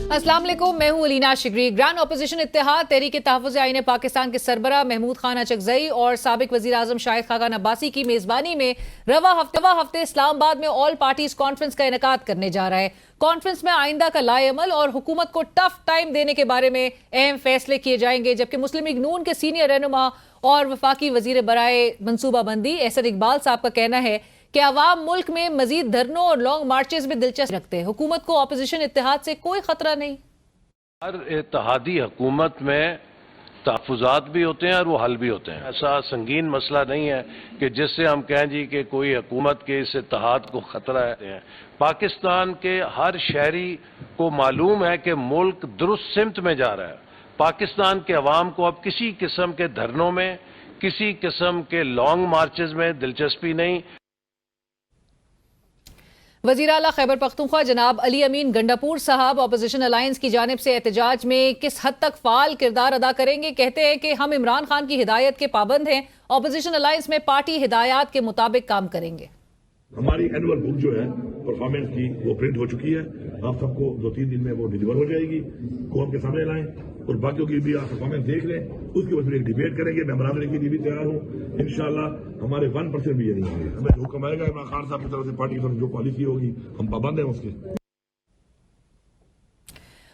अस्सलाम वालेकुम, मैं हूं अलीना शिगरी। ग्रैंड अपोजिशन इत्तेहाद तहरीक तहफ़्फ़ुज़ आईन पाकिस्तान के सरबरा महमूद खान अचकज़ई और साबिक वज़ीर आज़म शाहिद खाकान अब्बासी की मेज़बानी में रवा हफ्ते इस्लामाबाद में ऑल पार्टीज कॉन्फ्रेंस का इनेकाद करने जा रहा है। कॉन्फ्रेंस में आइंदा का लाएअमल और हुकूमत को टफ टाइम देने के बारे में अहम फैसले किए जाएंगे, जबकि मुस्लिम लीग नून के सीनियर रहनुमा और वफाकी वज़ीर बराए मनसूबाबंदी एहसन इकबाल साहब का कहना है कि अवाम मुल्क में मजीद धरनों और लॉन्ग मार्चेस में दिलचस्पी रखते हैं। हुकूमत को अपोजिशन इत्तेहाद से कोई खतरा नहीं। हर इत्तेहादी हुकूमत में तहफ़्फ़ुज़ात भी होते हैं और वो हल भी होते हैं। ऐसा संगीन मसला नहीं है कि जिससे हम कहें जी कि कोई हुकूमत के इस इत्तेहाद को खतरा है। पाकिस्तान के हर शहरी को मालूम है कि मुल्क दुरुस्त सिमत में जा रहा है। पाकिस्तान के अवाम को अब किसी किस्म के धरनों में, किसी किस्म के लॉन्ग मार्चेस में दिलचस्पी नहीं। वज़ीर आला खैबर पख्तूनख्वा जनाब अली अमीन गंडापुर साहब अपोजिशन अलायंस की जानिब से एहतजाज में किस हद तक फाल किरदार अदा करेंगे। कहते हैं कि हम इमरान खान की हिदायत के पाबंद हैं, अपोजिशन अलायंस में पार्टी हिदायत के मुताबिक काम करेंगे। हमारी एनुअल बुक जो है परफॉर्मेंस की वो प्रिंट हो चुकी है। आप सबको 2-3 दिन में वो डिलीवर हो जाएगी, कौम के सामने लाएं और बाकियों की भी आप परफॉर्मेंस देख लें। उसके बाद एक डिबेट करेंगे। मैं बरादरी के लिए भी तैयार हूँ। इंशाल्लाह हमारे 1% भी ये नहीं होंगे। हमें जो हुक्म आएगा इमरान खान साहब की तरफ से, पार्टी की तरफ जो पॉलिसी होगी, हम पाबंद हैं उसके।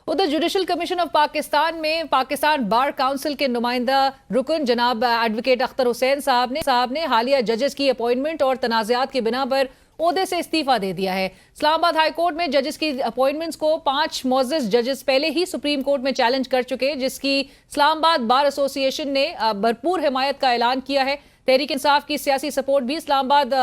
उधर जुडिशल कमीशन ऑफ पाकिस्तान में पाकिस्तान बार काउंसिल के नुमाइंदा रुकन जनाब एडवोकेट अख्तर हुसैन साहब ने हालिया जजेस की अपॉइंटमेंट और तनाज़ात की बिना पर ओहदे से इस्तीफा दे दिया है। इस्लामाबाद हाई कोर्ट में जजेस की अपॉइंटमेंट्स को 5 मोअज़्ज़ज़ जजेस पहले ही सुप्रीम कोर्ट में चैलेंज कर चुके, जिसकी इस्लामाबाद बार एसोसिएशन ने भरपूर हिमायत का ऐलान किया है। तहरीक इंसाफ की सियासी सपोर्ट भी इस्लामाबाद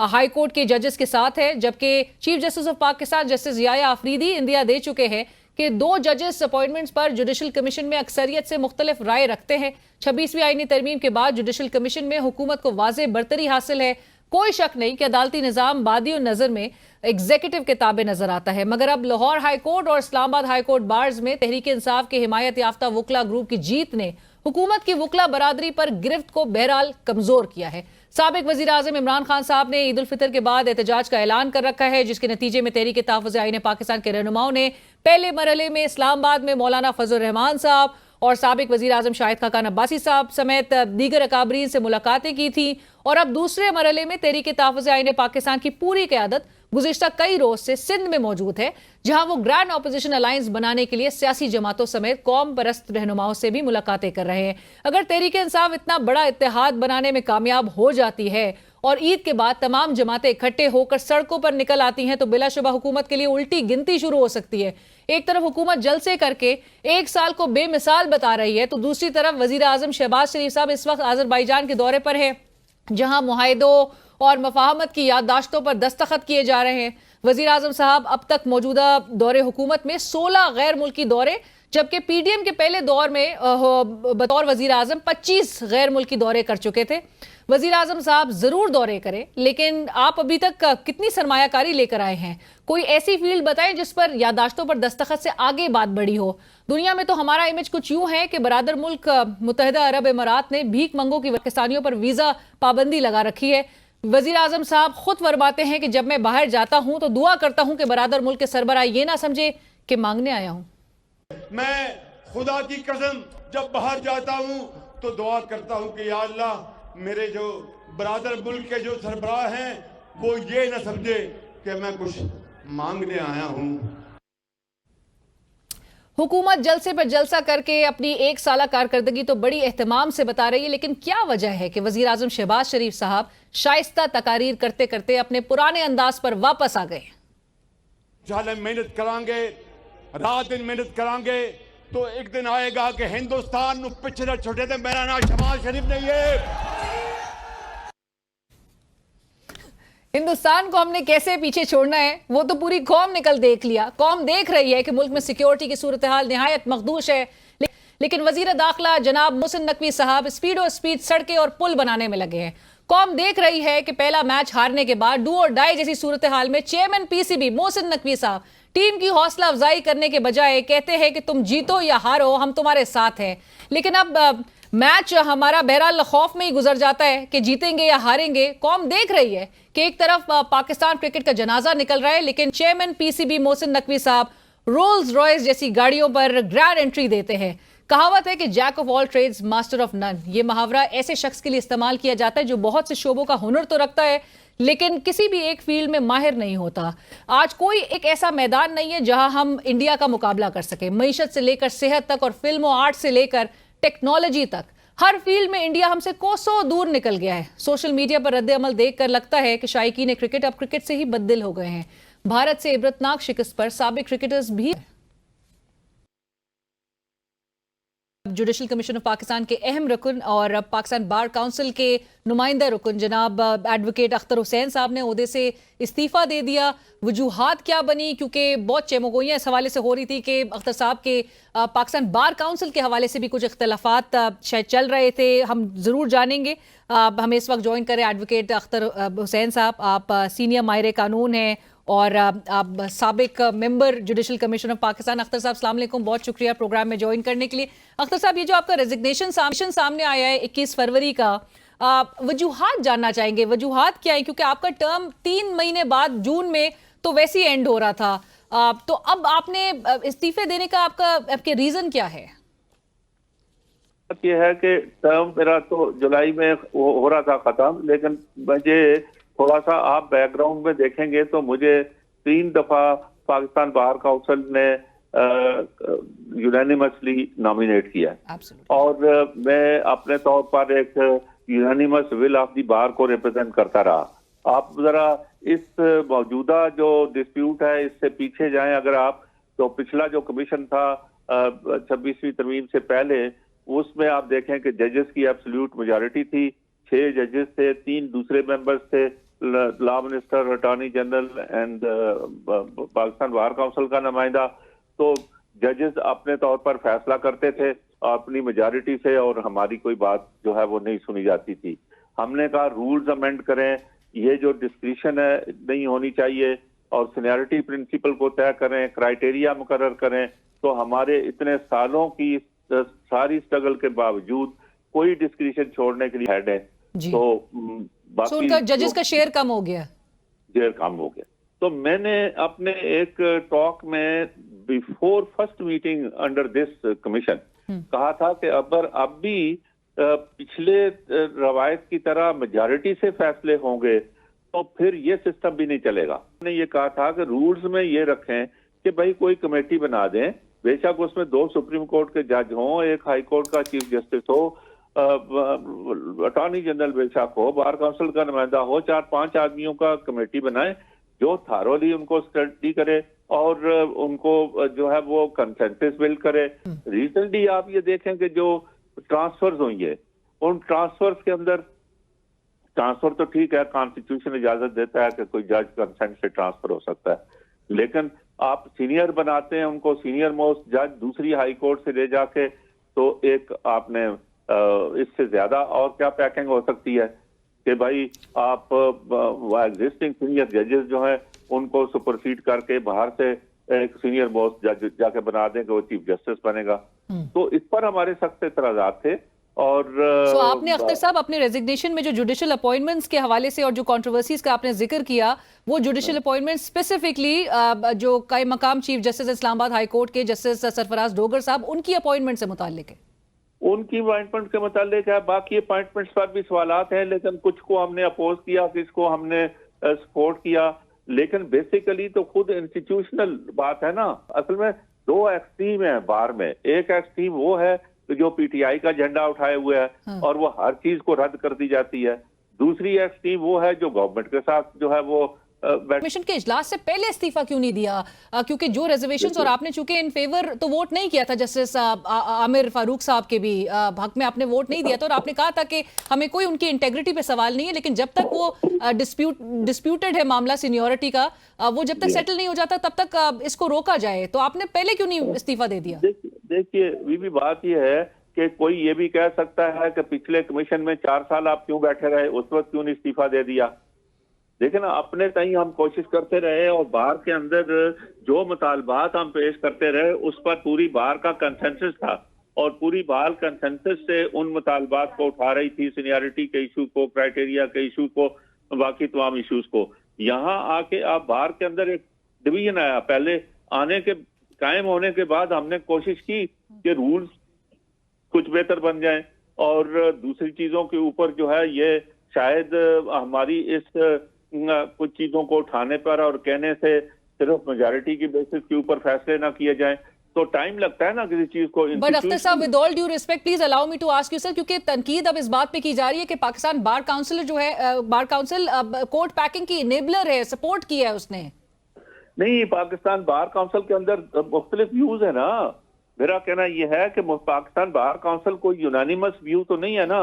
हाई कोर्ट के जजेस के साथ है, जबकि chief justice of Pakistan justice Yahya Afridi इंदिया दे चुके हैं कि 2 जजेस अपॉइंटमेंट्स पर जुडिशल कमीशन में अक्सरियत से मुख्तलिफ राय रखते हैं। 26वीं आईनी तरमीम के बाद जुडिशल कमीशन में हुकूमत को वाज़ेह बरतरी हासिल है। कोई शक नहीं कि अदालती निज़ाम बादी नज़र में एग्जीक्यूटिव के ताबे नजर आता है, मगर अब लाहौर हाई कोर्ट और इस्लामाबाद हाई कोर्ट बार्स में तहरीक इंसाफ के हिमायत याफ्ता वकला ग्रुप की जीत ने हुकूमत की वकला बरादरी पर गिरफ्त को बहरहाल कमजोर किया है। साबिक वज़ीर आज़म इमरान खान साहब ने ईद उल फितर के बाद एहतजाज का ऐलान कर रखा है, जिसके नतीजे में तहरीक तहफ़्फ़ुज़ आईन पाकिस्तान के रहनुमाओं ने पहले मरहले में इस्लामाबाद में मौलाना फजल रहमान साहब और साबिक वज़ीर आज़म शाहिद खाकान अब्बासी साहब समेत दीगर अकाबरीन से मुलाकातें की थी। और अब दूसरे मरहले में तहरीक तहफ़्फ़ुज़ आईन पाकिस्तान की पूरी क़यादत गुज़िश्ता कई रोज से सिंध में मौजूद है, जहां वो ग्रैंड अपोजिशन अलायंस बनाने के लिए सियासी जमातों समेत कौम परस्त रहनुमाओं से भी मुलाकातें कर रहे हैं। अगर तहरीक इंसाफ इतना बड़ा इत्तेहाद बनाने में कामयाब हो जाती है और ईद के बाद तमाम जमातें इकट्ठे होकर सड़कों पर निकल आती हैं, तो बिलाशुबा हुकूमत के लिए उल्टी गिनती शुरू हो सकती है। एक तरफ हुकूमत जलसे करके 1 साल को बेमिसाल बता रही है, तो दूसरी तरफ वज़ीर आज़म शहबाज शरीफ साहब इस वक्त आज़रबाईजान के दौरे पर है, जहां मुआहिदों और मफाहमत की याददाश्तों पर दस्तखत किए जा रहे हैं। वज़ीर आज़म साहब अब तक मौजूदा दौरे हुकूमत में 16 गैर मुल्की दौरे, जबकि पीडीएम के पहले दौर में बतौर वज़ीर आज़म 25 गैर मुल्की दौरे कर चुके थे। वज़ीर आज़म साहब जरूर दौरे करें, लेकिन आप अभी तक कितनी सरमायाकारी लेकर आए हैं? कोई ऐसी फील्ड बताएं जिस पर यादाश्तों पर दस्तखत से आगे बात बढ़ी हो। दुनिया में तो हमारा इमेज कुछ यूं है कि बरादर मुल्क मुत्तहिदा अरब इमारात ने भीख मंगों की पाकिस्तानियों पर वीजा पाबंदी लगा रखी है। वज़ीर आज़म साहब खुद फरमाते हैं कि जब मैं बाहर जाता हूं तो दुआ करता हूं कि बरादर मुल्क के सरबराह ये ना समझे कि मांगने आया हूं। मैं खुदा की कसम जब बाहर जाता हूं तो दुआ करता हूं कि या अल्लाह मेरे जो बरादर मुल्क के जो सरबराह हैं वो ये ना समझे कि मैं कुछ मांगने आया हूं। हुकूमत जलसे पर जलसा करके अपनी 1 साला कारकर्दगी तो बड़ी एहतमाम से बता रही है, लेकिन क्या वजह है कि वज़ीर आज़म शहबाज शरीफ साहब शाइस्ता तकारीर करते करते अपने पुराने अंदाज पर वापस आ गए? मेहनत करांगे, रात दिन मेहनत करांगे तो एक दिन आएगा कि हिंदुस्तान पिछड़े छोटे थे। मेरा नाम शहबाज शरीफ नहीं है। हिंदुस्तान को हमने कैसे पीछे छोड़ना है वो तो पूरी कौम ने कल देख लिया। कौम देख रही है कि मुल्क में सिक्योरिटी की सूरत हाल निहायत मखदूश है, लेकिन वजीर दाखिला जनाब मोहसिन नकवी साहब स्पीड सड़कें और पुल बनाने में लगे हैं। कौम देख रही है कि पहला मैच हारने के बाद डू और डाई जैसी सूरत हाल में चेयरमैन पीसीबी मोहसिन नकवी साहब टीम की हौसला अफजाई करने के बजाय कहते हैं कि तुम जीतो या हारो हम तुम्हारे साथ हैं। लेकिन अब मैच हमारा बहरहाल खौफ में ही गुजर जाता है कि जीतेंगे या हारेंगे। कौम देख रही है कि एक तरफ पाकिस्तान क्रिकेट का जनाजा निकल रहा है, लेकिन चेयरमैन पीसीबी मोहसिन नकवी साहब रोल्स रॉयस जैसी गाड़ियों पर ग्रैंड एंट्री देते हैं। कहावत है कि jack of all trades master of none. ये मुहावरा ऐसे शख्स के लिए इस्तेमाल किया जाता है जो बहुत से शोबों का हुनर तो रखता है लेकिन किसी भी एक फील्ड में माहिर नहीं होता। आज कोई एक ऐसा मैदान नहीं है जहां हम इंडिया का मुकाबला कर सके। मईशत से लेकर सेहत तक और फिल्म और आर्ट से लेकर टेक्नोलॉजी तक हर फील्ड में इंडिया हमसे कोसों दूर निकल गया है। सोशल मीडिया पर रद्द अमल देखकर लगता है कि शायकीन क्रिकेट अब क्रिकेट से ही बददिल हो गए हैं। भारत से इबरतनाक शिकस्त पर साबिक क्रिकेटर्स भी। जुडिशल कमीशन ऑफ पाकिस्तान के अहम रुकन और पाकिस्तान बार काउंसिल के नुमाइंदा रुकन जनाब एडवोकेट अख्तर हुसैन साहब ने ओहदे से इस्तीफा दे दिया। वजूहात क्या बनी, क्योंकि बहुत चेमोगोइयाँ इस हवाले से हो रही थी कि अख्तर साहब के पाकिस्तान बार काउंसिल के हवाले से भी कुछ इख्तलाफात शायद चल रहे थे। हम ज़रूर जानेंगे। हमें इस वक्त ज्वाइन करें एडवोकेट अख्तर हुसैन साहब। आप सीनियर माहिर कानून हैं और आप साबिक member judicial commission of Pakistan. Akhtar साहब अस्सलाम वालेकुम, बहुत शुक्रिया प्रोग्राम में ज्वाइन करने के लिए। अख्तर साहब, ये जो आपका रेजिग्नेशन सामने आया है 21 फरवरी का, वजूहात जानना चाहेंगे। वजूहात क्या है, क्योंकि आपका टर्म 3 महीने बाद जून में तो वैसे ही एंड हो रहा था, तो अब आपने इस्तीफे देने का आपके रीजन क्या है? ये है कि टर्म मेरा तो जुलाई में हो रहा था खत्म, लेकिन मुझे थोड़ा सा आप बैकग्राउंड में देखेंगे तो मुझे 3 दफा पाकिस्तान बार काउंसिल ने यूनानिमसली नॉमिनेट किया और मैं अपने तौर पर एक यूनानिमस विल ऑफ दी बार को रिप्रेजेंट करता रहा। आप जरा इस मौजूदा जो डिस्प्यूट है इससे पीछे जाएं अगर आप, तो पिछला जो कमीशन था 26वीं तरमीम से पहले, उसमें आप देखें कि जजेस की एब्सोल्यूट मेजॉरिटी थी। 6 जजेस थे, 3 दूसरे मेंबर्स थे, law minister, attorney general and Pakistan bar council का नुमाइंदा। तो जजेस अपने तौर पर फैसला करते थे अपनी मेजॉरिटी से और हमारी कोई बात जो है वो नहीं सुनी जाती थी। हमने कहा रूल्स अमेंड करें, ये जो डिस्क्रिशन है नहीं होनी चाहिए और सीनियरिटी प्रिंसिपल को तय करें, क्राइटेरिया मुकर्रर करें। तो हमारे इतने सालों की सारी स्ट्रगल के बावजूद कोई डिस्क्रिशन छोड़ने के लिए हेड है, तो बाकी उनका जजेस का शेयर कम हो गया। तो मैंने अपने एक टॉक में before first meeting under this commission कहा था कि अगर अब भी पिछले रवायत की तरह मेजॉरिटी से फैसले होंगे तो फिर ये सिस्टम भी नहीं चलेगा। मैंने ये कहा था कि रूल्स में ये रखें कि भाई कोई कमेटी बना दें, बेशक उसमें 2 सुप्रीम कोर्ट के जज हों, 1 हाई कोर्ट का चीफ जस्टिस हो, अटॉर्नी जनरल बेशक हो, बार काउंसिल का नुमाइंदा हो, 4-5 आदमियों का कमेटी बनाए जो थारोली उनको स्टडी करे और उनको जो है वो कंसेंसस बिल्ड करे। रिसेंटली आप ये देखें कि जो ट्रांसफर्स हुई है, उन ट्रांसफर्स के अंदर ट्रांसफर तो ठीक है, कॉन्स्टिट्यूशन इजाजत देता है कि कोई जज कंसेंट से ट्रांसफर हो सकता है, लेकिन आप सीनियर बनाते हैं उनको, सीनियर मोस्ट जज दूसरी हाई कोर्ट से ले जाके, तो एक आपने इससे ज्यादा और क्या पैकिंग हो सकती है कि भाई आप एग्जिस्टिंग सीनियर जजेस जो हैं उनको सुपरसीड करके बाहर से एक सीनियर मोस्ट जज जाके बना दें कि वो चीफ जस्टिस बनेगा। तो इस पर हमारे सख्त एतराज़ात थे। और आपने अख्तर साहब अपने रेजिग्नेशन में जो जुडिशल अपॉइंटमेंट्स के हवाले से और जो कंट्रोवर्सीज का आपने जिक्र किया, वो जुडिशल अपॉइंटमेंट स्पेसिफिकली जो कायम मकाम chief justice Islamabad high court के जस्टिस सरफराज डोगर साहब, उनकी अपॉइंटमेंट से मुताल्लिक है। उनकी अपॉइंटमेंट के मुताल्लिक है। बाकी अपॉइंटमेंट्स पर भी सवालात हैं, लेकिन कुछ को हमने अपोज किया, किसको हमने सपोर्ट किया। लेकिन बेसिकली तो खुद इंस्टीट्यूशनल बात है ना। असल में 2 एक्सट्रीम है बार में। एक एक्सट्रीम वो है जो पीटीआई का झंडा उठाए हुए है और वो हर चीज को रद्द कर दी जाती है। दूसरी एक्सट्रीम वो है जो गवर्नमेंट के साथ जो है वो कमीशन के इजलास से पहले इस्तीफा क्यों नहीं दिया? क्योंकि जो रिजर्वेशंस और आपने चूंकि इन फेवर तो वोट नहीं किया था, जस्टिस आमिर फारूक साहब के भी हक में आपने वोट नहीं दिया था और आपने कहा था कि हमें कोई उनकी इंटेग्रिटी पे सवाल नहीं है, लेकिन जब तक वो डिस्प्यूटेड है मामला सीनियरिटी का, वो जब तक सेटल नहीं हो जाता तब तक इसको रोका जाए। तो आपने पहले क्यों नहीं इस्तीफा दे दिया? देखिए भी बात यह है कि कोई ये भी कह सकता है कि पिछले कमीशन में 4 साल आप क्यों बैठे रहे, उस वक्त क्यों नहीं इस्तीफा दे दिया। देखिए ना, अपने तई हम कोशिश करते रहे और बार के अंदर जो मुतालबात हम पेश करते रहे उस पर पूरी बार का कंसेंसस था और पूरी बार कंसेंसस से उन मुतालबात को उठा रही थी, सीनियरिटी के इशू को, क्राइटेरिया के इशू को, बाकी तमाम इशूज को। यहाँ आके आप बार के अंदर एक डिवीजन आया। पहले आने के कायम होने के बाद हमने कोशिश की कि रूल्स कुछ बेहतर बन जाएं, और दूसरी चीजों के ऊपर जो है ये शायद हमारी इस कुछ चीजों को उठाने पर और कहने से सिर्फ मेजॉरिटी की बेसिस के ऊपर फैसले ना किए जाएं, तो टाइम लगता है ना किसी चीज को। बट अख्तर साहब, with all due respect, please allow me to ask you sir, क्योंकि तनकीद अब इस बात पे की जा रही है कि पाकिस्तान बार काउंसिल जो है, बार काउंसिल कोर्ट पैकिंग की इनेबलर है, सपोर्ट किया है उसने। नहीं, पाकिस्तान बार काउंसिल के अंदर मुख्तलिफ व्यूज है ना। मेरा कहना यह है कि पाकिस्तान बार काउंसिल कोई यूनानिमस व्यू तो नहीं है ना।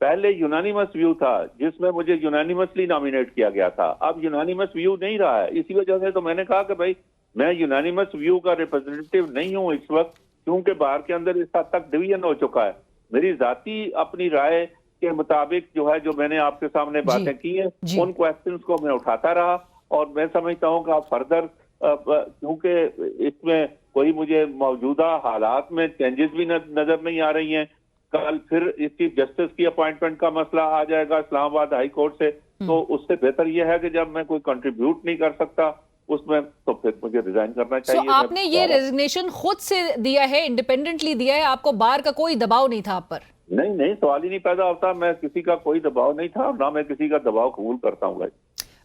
पहले यूनानिमस व्यू था जिसमें मुझे यूनानिमसली नॉमिनेट किया गया था, अब यूनानिमस व्यू नहीं रहा है। इसी वजह से तो मैंने कहा कि भाई मैं यूनानिमस व्यू का रिप्रेजेंटेटिव नहीं हूं इस वक्त, क्योंकि बार के अंदर इस हद तक डिवीजन हो चुका है। मेरी जाती अपनी राय के मुताबिक जो है, जो मैंने आपके सामने बातें की हैं, उन क्वेश्चंस को मैं उठाता रहा, और मैं समझता हूं कि आप फर्दर, क्योंकि इसमें कोई मुझे मौजूदा हालात में चेंजेस भी नजर नहीं आ रही हैं। कल फिर चीफ जस्टिस की अपॉइंटमेंट का मसला आ जाएगा इस्लामाबाद हाई कोर्ट से, तो उससे बेहतर यह है कि जब मैं कोई कंट्रीब्यूट नहीं कर सकता उसमें, तो फिर मुझे रिजाइन करना चाहिए। So, आपने ये रेजिग्नेशन खुद से दिया है, इंडिपेंडेंटली दिया है, आपको बार का कोई दबाव नहीं था आप पर? नहीं नहीं, सवाल ही नहीं पैदा होता। मैं किसी का कोई दबाव नहीं था, ना मैं किसी का दबाव कबूल करता हूँ भाई।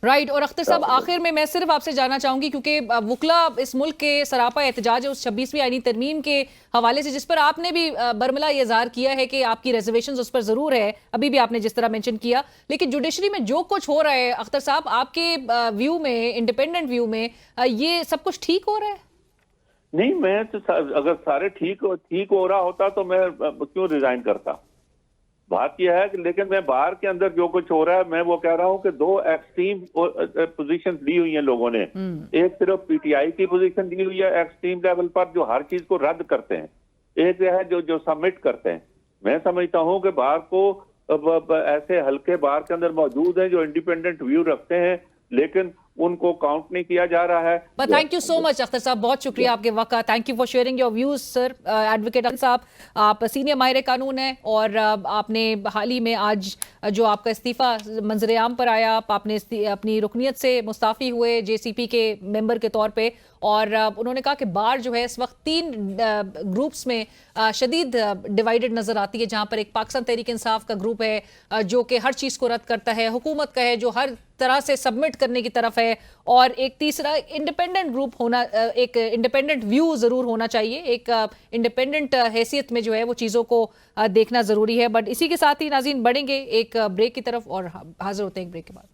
राइट। और अख्तर साहब, आखिर में मैं सिर्फ आपसे जानना चाहूंगी, क्योंकि वुकला इस मुल्क के सरापा एहतजाज है उस 26वीं आईनी तरमीम के हवाले से, जिस पर आपने भी बरमला ये इज़हार किया है कि आपकी रिजर्वेशंस उस पर जरूर है, अभी भी आपने जिस तरह मेंशन किया, लेकिन जुडिशरी में जो कुछ हो रहा है अख्तर साहब, आपके व्यू में, इंडिपेंडेंट व्यू में, ये सब कुछ ठीक हो रहा है? नहीं, मैं तो अगर सारे ठीक हो रहा होता तो मैं क्यों रिजाइन करता। बात यह है कि लेकिन मैं बाहर के अंदर जो कुछ हो रहा है, मैं वो कह रहा हूं कि दो एक्सट्रीम पोजीशन ली हुई हैं लोगों ने। एक सिर्फ पीटीआई की पोजीशन ली हुई है एक्सट्रीम लेवल पर, जो हर चीज को रद्द करते हैं। एक है जो सबमिट करते हैं। मैं समझता हूं कि बाहर को ऐसे हल्के बाहर के अंदर मौजूद हैं जो इंडिपेंडेंट व्यू रखते हैं, लेकिन उनको काउंट नहीं किया जा रहा है। But thank you so much Akhtar साहब, बहुत शुक्रिया आपके वक्त का। Thank you for sharing your views sir. Advocate Akhtar साहब, आप सीनियर माहिर कानून हैं, और आपने हाल ही में आज जो आपका इस्तीफा मंजर आम पर आया, आपने अपनी रुकनियत से मुस्ताफी हुए जेसीपी के मेंबर के तौर पे, और उन्होंने कहा कि बार जो है इस वक्त 3 ग्रुप्स में शदीद डिवाइडेड नजर आती है, जहां पर एक पाकिस्तान तहरीक इंसाफ का ग्रुप है जो कि हर चीज को रद्द करता है, हुकूमत का है जो हर तरह से सबमिट करने की तरफ है, और एक तीसरा इंडिपेंडेंट ग्रुप होना, एक इंडिपेंडेंट व्यू जरूर होना चाहिए, एक इंडिपेंडेंट हैसियत में जो है वो चीजों को देखना जरूरी है। बट इसी के साथ ही नाज़रीन बढ़ेंगे एक ब्रेक की तरफ, और हाजिर होते हैं एक ब्रेक के बाद।